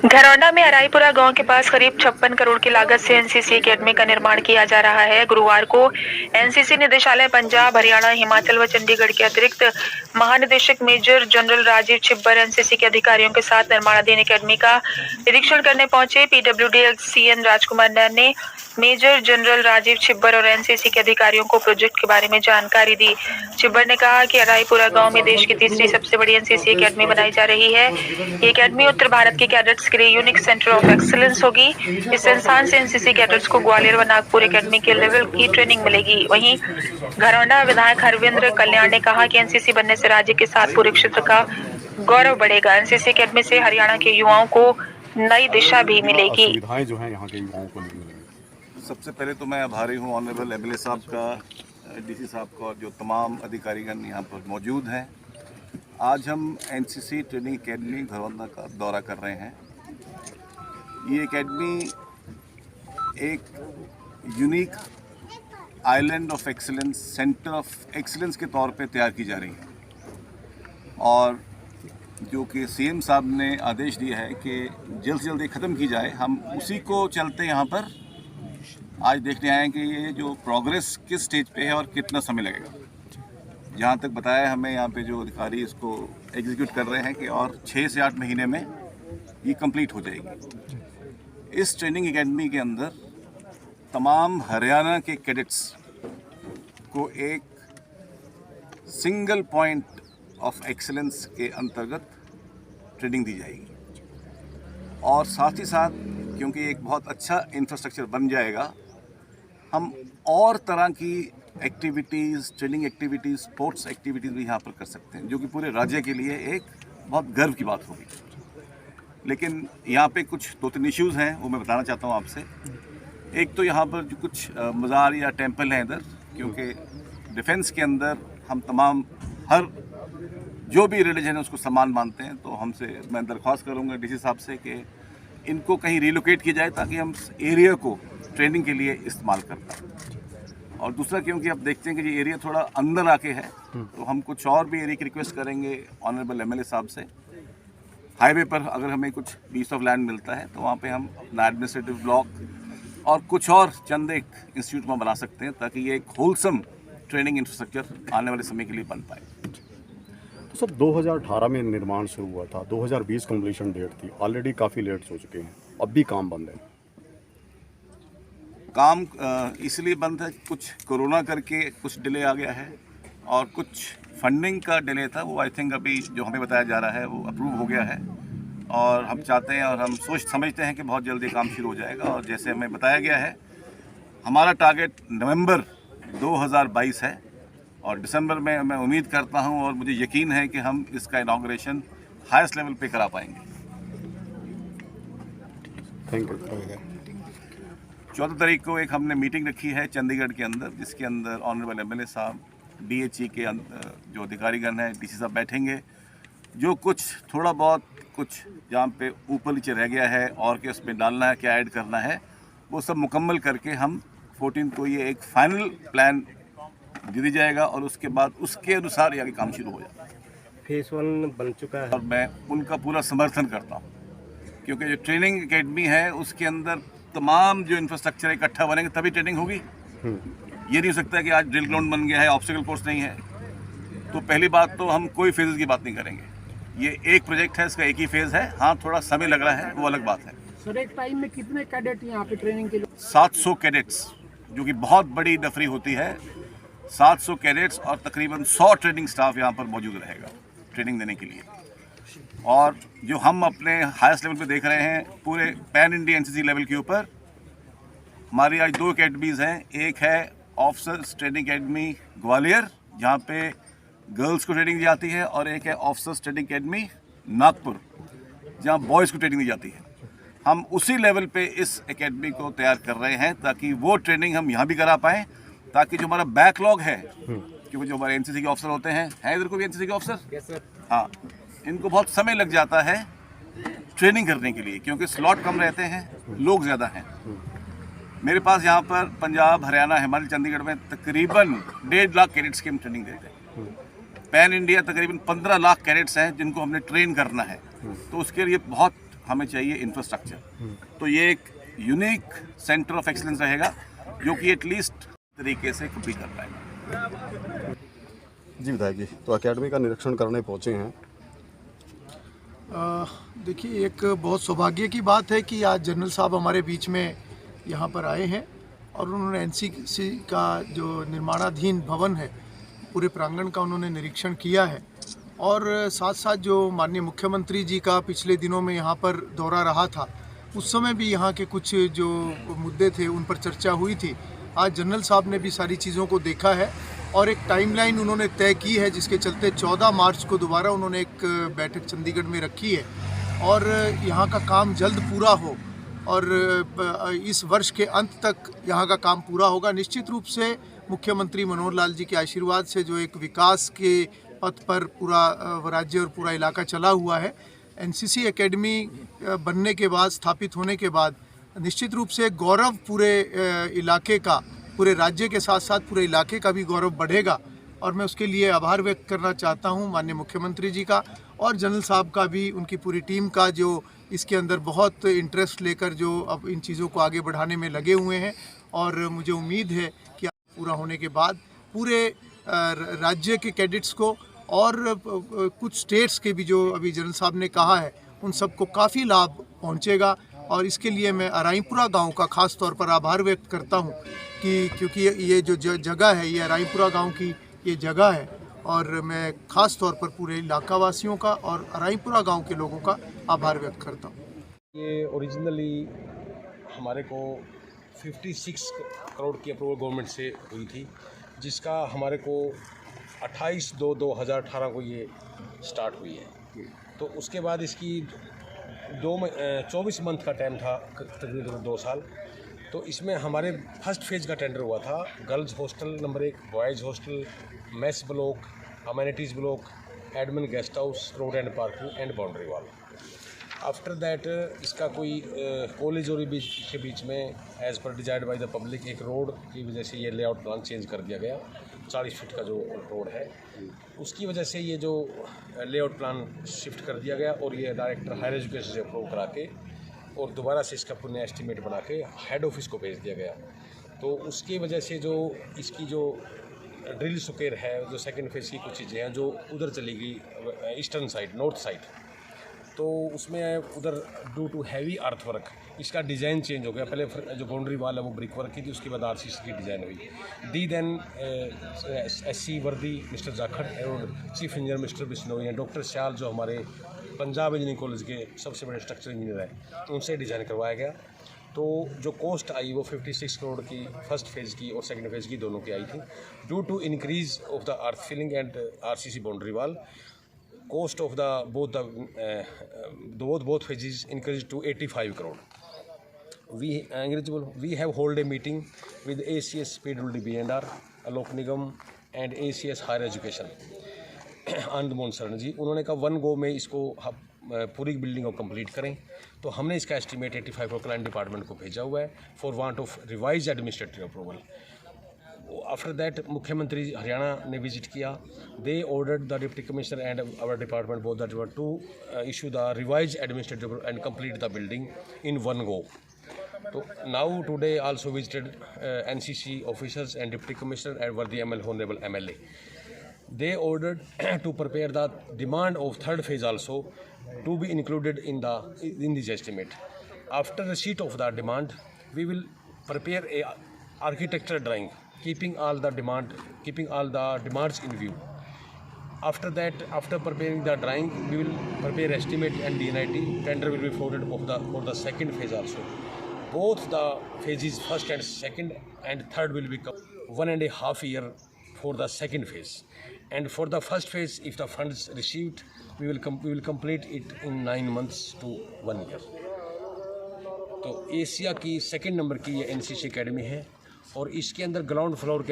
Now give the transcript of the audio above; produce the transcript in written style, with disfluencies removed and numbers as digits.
घरौंडा में अराईपुरा गांव के पास करीब 56 करोड़ की लागत से एनसीसी एकेडमी का निर्माण किया जा रहा है। गुरुवार को एनसीसी निदेशालय पंजाब, हरियाणा, हिमाचल व चंडीगढ़ के अतिरिक्त महानिदेशक major general Rajiv Chhibber NCC के अधिकारियों के साथ निर्माणाधीन एकेडमी का निरीक्षण करने पहुंचे। पीडब्ल्यूडी सीएन राजकुमार ने मेजर जनरल राजीव छिब्बर और एनसीसी के अधिकारियों को प्रोजेक्ट के बारे में जानकारी दी। छिब्बर ने कहा कि अराईपुरा गांव में देश की तीसरी सबसे बड़ी एनसीसी एकेडमी बनाई जा रही है। ये एकेडमी उत्तर भारत के कैडेट्स के लिए यूनिक सेंटर ऑफ एक्सीलेंस होगी। इस संस्थान से एनसीसी कैडेट्स को ग्वालियर व नागपुर एकेडमी के लेवल की ट्रेनिंग मिलेगी। वहीं घरौंडा विधायक हरविंद्र कल्याण ने कहा कि एनसीसी बनने से राज्य के साथ पूरे क्षेत्र का गौरव बढ़ेगा। एनसीसी एकेडमी से हरियाणा के युवाओं को नई दिशा भी मिलेगी। सुविधाएं जो है यहाँ के युवाओं को मिलेंगी। सबसे पहले तो मैं आभारी हूँ ऑनरेबल एमएलए साहब का, डीसी साहब का और जो तमाम अधिकारीगण यहाँ पर मौजूद हैं। आज हम एनसीसी ट्रेनिंग एकेडमी घरौंडा का दौरा कर रहे हैं। ये एकेडमी एक unique island of excellence, centre of excellence के तौर पे तैयार की जा रही है और जो कि सीएम साहब ने आदेश दिया है कि जल्द से जल्द ये ख़त्म की जाए। हम उसी को चलते यहाँ पर आज देखने आए हैं कि ये जो प्रोग्रेस किस स्टेज पे है और कितना समय लगेगा। जहाँ तक बताया हमें यहाँ पे जो अधिकारी इसको एग्जीक्यूट कर रहे हैं कि और 6 से 8 महीने में ये कंप्लीट हो जाएगी। इस ट्रेनिंग एकेडमी के अंदर तमाम हरियाणा के कैडेट्स को एक सिंगल पॉइंट ऑफ एक्सीलेंस के अंतर्गत ट्रेनिंग दी जाएगी और साथ ही साथ क्योंकि एक बहुत अच्छा इंफ्रास्ट्रक्चर बन जाएगा, हम और तरह की activities, training activities, sports activities भी यहाँ पर कर सकते हैं, जो कि पूरे राज्य के लिए एक बहुत गर्व की बात होगी। लेकिन यहाँ पे कुछ 2-3 इश्यूज़ हैं, वो मैं बताना चाहता हूँ आपसे। एक तो यहाँ पर जो कुछ मज़ार या टेम्पल हैं इधर, क्योंकि डिफेंस के अंदर हम तमाम हर जो भी रिलीजन है उसको समान मानते हैं, तो हमसे मैं दरख्वास्त करूँगा डीसी साहब से कि इनको कहीं रिलोकेट किया जाए ताकि हम इस एरिया को ट्रेनिंग के लिए इस्तेमाल कर पाएँ। और दूसरा क्योंकि आप देखते हैं कि ये एरिया थोड़ा अंदर आके है, तो हम कुछ और भी एरिया की रिक्वेस्ट करेंगे ऑनरेबल एमएलए साहब से। हाईवे पर अगर हमें कुछ पीस ऑफ लैंड मिलता है तो वहाँ पे हम अपना एडमिनिस्ट्रेटिव ब्लॉक और कुछ और चंद एक इंस्टीट्यूट में बना सकते हैं ताकि ये एक होलसम ट्रेनिंग इंफ्रास्ट्रक्चर आने वाले समय के लिए बन पाए। तो सर 2018 में निर्माण शुरू हुआ था, 2020 कंप्लीशन डेट थी, ऑलरेडी काफ़ी लेट हो चुके हैं, अब भी काम बंद है। काम इसलिए बंद है, कुछ कोरोना करके कुछ डिले आ गया है और कुछ फंडिंग का डिले था, वो आई थिंक अभी जो हमें बताया जा रहा है वो अप्रूव हो गया है और हम चाहते हैं और हम समझते हैं कि बहुत जल्दी काम शुरू हो जाएगा। और जैसे हमें बताया गया है, हमारा टारगेट नवंबर 2022 है और दिसंबर में मैं उम्मीद करता हूं और मुझे यकीन है कि हम इसका इनॉग्रेशन हाईएस्ट लेवल पे करा पाएंगे। Thank you. 14 तारीख को एक हमने मीटिंग रखी है चंडीगढ़ के अंदर, जिसके अंदर ऑनरेबल एमएलए साहब, डीएचई के जो अधिकारीगण हैं, डीसी साहब बैठेंगे। जो कुछ थोड़ा बहुत कुछ जहाँ पे ऊपर नीचे रह गया है और क्या उसमें डालना है, क्या ऐड करना है, वो सब मुकम्मल करके हम 14 को ये एक फाइनल प्लान दे दी जाएगा और उसके बाद उसके अनुसार आगे काम शुरू हो जाएगा। फेज 1 बन चुका है और मैं उनका पूरा समर्थन करता हूँ क्योंकि जो ट्रेनिंग एकेडमी है उसके अंदर तमाम जो इंफ्रास्ट्रक्चर इकट्ठा बनेंगे तभी ट्रेनिंग होगी। ये नहीं हो सकता कि आज ड्रिल ग्राउंड बन गया है, ऑब्स्टिकल कोर्स नहीं है। तो पहली बात तो हम कोई फेजेस की बात नहीं करेंगे, ये एक प्रोजेक्ट है, इसका एक ही फेज़ है। हाँ, थोड़ा समय लग रहा है, वो अलग बात है। सर, एक टाइम में कितने कैडेट यहाँ पे ट्रेनिंग के लिए? 700 कैडेट्स, जो कि बहुत बड़ी नफरी होती है। 700 कैडेट्स और तकरीबन 100 ट्रेनिंग स्टाफ यहाँ पर मौजूद रहेगा ट्रेनिंग देने के लिए। और जो हम अपने हाईएस्ट लेवल पे देख रहे हैं पूरे पैन इंडिया एनसीसी लेवल के ऊपर, हमारी आज 2 अकेडमीज़ हैं। एक है ऑफिसर्स ट्रेनिंग एकेडमी ग्वालियर, जहाँ पे गर्ल्स को ट्रेनिंग दी जाती है, और एक है ऑफिसर्स ट्रेनिंग एकेडमी नागपुर, जहाँ बॉयज़ को ट्रेनिंग दी जाती है। हम उसी लेवल पे इस एकेडमी को तैयार कर रहे हैं ताकि वो ट्रेनिंग हम यहाँ भी करा पाएँ, ताकि जो हमारा बैकलॉग है, क्योंकि जो हमारे एनसीसी के ऑफिसर होते हैं इधर को भी एनसीसी के ऑफिसर, हाँ, इनको बहुत समय लग जाता है ट्रेनिंग करने के लिए क्योंकि स्लॉट कम रहते हैं, लोग ज़्यादा हैं। मेरे पास यहाँ पर पंजाब, हरियाणा, हिमाचल, चंडीगढ़ में तकरीबन 1.5 लाख कैडेट्स की हम ट्रेनिंग देते हैं। पैन इंडिया तकरीबन 15 लाख कैडेट्स हैं जिनको हमने ट्रेन करना है, तो उसके लिए बहुत हमें चाहिए इंफ्रास्ट्रक्चर। तो ये एक यूनिक सेंटर ऑफ एक्सीलेंस रहेगा जो कि एटलीस्ट तरीके से कम्पीट कर पाएगा। जी विधायक जी, तो एकेडमी का निरीक्षण करने पहुंचे हैं। देखिए, एक बहुत सौभाग्य की बात है कि आज जनरल साहब हमारे बीच में यहाँ पर आए हैं और उन्होंने एनसीसी का जो निर्माणाधीन भवन है पूरे प्रांगण का उन्होंने निरीक्षण किया है और साथ साथ जो माननीय मुख्यमंत्री जी का पिछले दिनों में यहाँ पर दौरा रहा था उस समय भी यहाँ के कुछ जो मुद्दे थे उन पर चर्चा हुई थी। आज जनरल साहब ने भी सारी चीज़ों को देखा है और एक टाइमलाइन उन्होंने तय की है जिसके चलते 14 मार्च को दोबारा उन्होंने एक बैठक चंडीगढ़ में रखी है और यहाँ का काम जल्द पूरा हो और इस वर्ष के अंत तक यहाँ का काम पूरा होगा। निश्चित रूप से मुख्यमंत्री मनोहर लाल जी के आशीर्वाद से जो एक विकास के पथ पर पूरा राज्य और पूरा इलाका चला हुआ है, एनसीसी एकेडमी बनने के बाद, स्थापित होने के बाद निश्चित रूप से गौरव पूरे इलाके का, पूरे राज्य के साथ साथ पूरे इलाके का भी गौरव बढ़ेगा और मैं उसके लिए आभार व्यक्त करना चाहता हूं माननीय मुख्यमंत्री जी का और जनरल साहब का भी, उनकी पूरी टीम का जो इसके अंदर बहुत इंटरेस्ट लेकर जो अब इन चीज़ों को आगे बढ़ाने में लगे हुए हैं। और मुझे उम्मीद है कि पूरा होने के बाद पूरे राज्य के कैडेट्स को और कुछ स्टेट्स के भी जो अभी जनरल साहब ने कहा है उन सबको काफ़ी लाभ पहुंचेगा और इसके लिए मैं अराईपुरा गांव का खास तौर पर आभार व्यक्त करता हूं कि क्योंकि ये जो जगह है ये अराईपुरा गांव की ये जगह है और मैं खास तौर पर पूरे इलाका वासियों का और अराईपुरा गांव के लोगों का आभार व्यक्त करता हूं। ये ओरिजिनली हमारे को 56 करोड़ की अप्रूवल गवर्नमेंट से हुई थी, जिसका हमारे को 28/2/2018 को ये स्टार्ट हुई है। तो उसके बाद इसकी 24 मंथ का टाइम था, तकरीबन 2 साल। तो इसमें हमारे फर्स्ट फेज़ का टेंडर हुआ था girls hostel number 1, boys hostel, mess block, amenities block, admin guest house, road and parking and boundary wall. After that इसका कोई कॉलेज और के बीच में as per desired by the public एक रोड की वजह से ये लेआउट प्लान चेंज कर दिया गया। 40 फीट का जो रोड है उसकी वजह से ये जो लेआउट प्लान शिफ्ट कर दिया गया और ये डायरेक्टर हायर एजुकेशन से अप्रूव करा के और दोबारा से इसका पुनः एस्टीमेट बना के हेड ऑफिस को भेज दिया गया। तो उसकी वजह से जो इसकी जो ड्रिल स्क्वायर है, जो सेकंड फेज़ की कुछ चीज़ें हैं जो उधर चली गई ईस्टर्न साइड, नॉर्थ साइड, तो उसमें उधर due to heavy earth work इसका डिज़ाइन चेंज हो गया। पहले जो बाउंड्री वाल है वो ब्रिक वर्क की थी, उसके बाद आरसीसी की डिज़ाइन हुई। दी देन SC वर्दी मिस्टर जाखड़ और चीफ इंजीनियर मिस्टर बिश्नोई हैं, डॉक्टर श्याल जो हमारे पंजाब इंजीनियरिंग कॉलेज के सबसे बड़े स्ट्रक्चर इंजीनियर हैं, उनसे डिज़ाइन करवाया गया। तो जो कॉस्ट आई वो 56 करोड़ की फर्स्ट फेज़ की और सेकंड फेज़ की दोनों की आई थी। Due to increase of the earth filling and RCC boundary wall, cost of both phases increased to 85 crore. We have hold a meeting with ACS PWD B&R, Alok Nigam and ACS Higher Education Anand Mohan शरण जी। उन्होंने कहा 1 गो में इसको पूरी building को complete करें। तो हमने इसका एस्टीमेट 85 करोड़ क्लाइंट डिपार्टमेंट को भेजा हुआ है for want of revise administrative approval. After that मुख्यमंत्री हरियाणा ने विजिट किया। They ordered the deputy commissioner and our department both that were to issue the revise administrative and complete the building in 1 go. तो now today also visited NCC officers and deputy commissioner and were the honorable MLA. They ordered to prepare the demand of third phase also to be included in this estimate. After receipt of the demand, we will prepare a architectural drawing keeping all the demands in view. After that, after preparing the drawing, we will prepare estimate and DNIT. Tender will be floated for the second phase also. Both the phases, first and second and third, will become 1.5 years for the second phase. And for the first phase, if the funds received, we will complete it in 9 months to 1 year. तो Asia की second number की ये NCC academy है और इसके अंदर ground floor के अंदर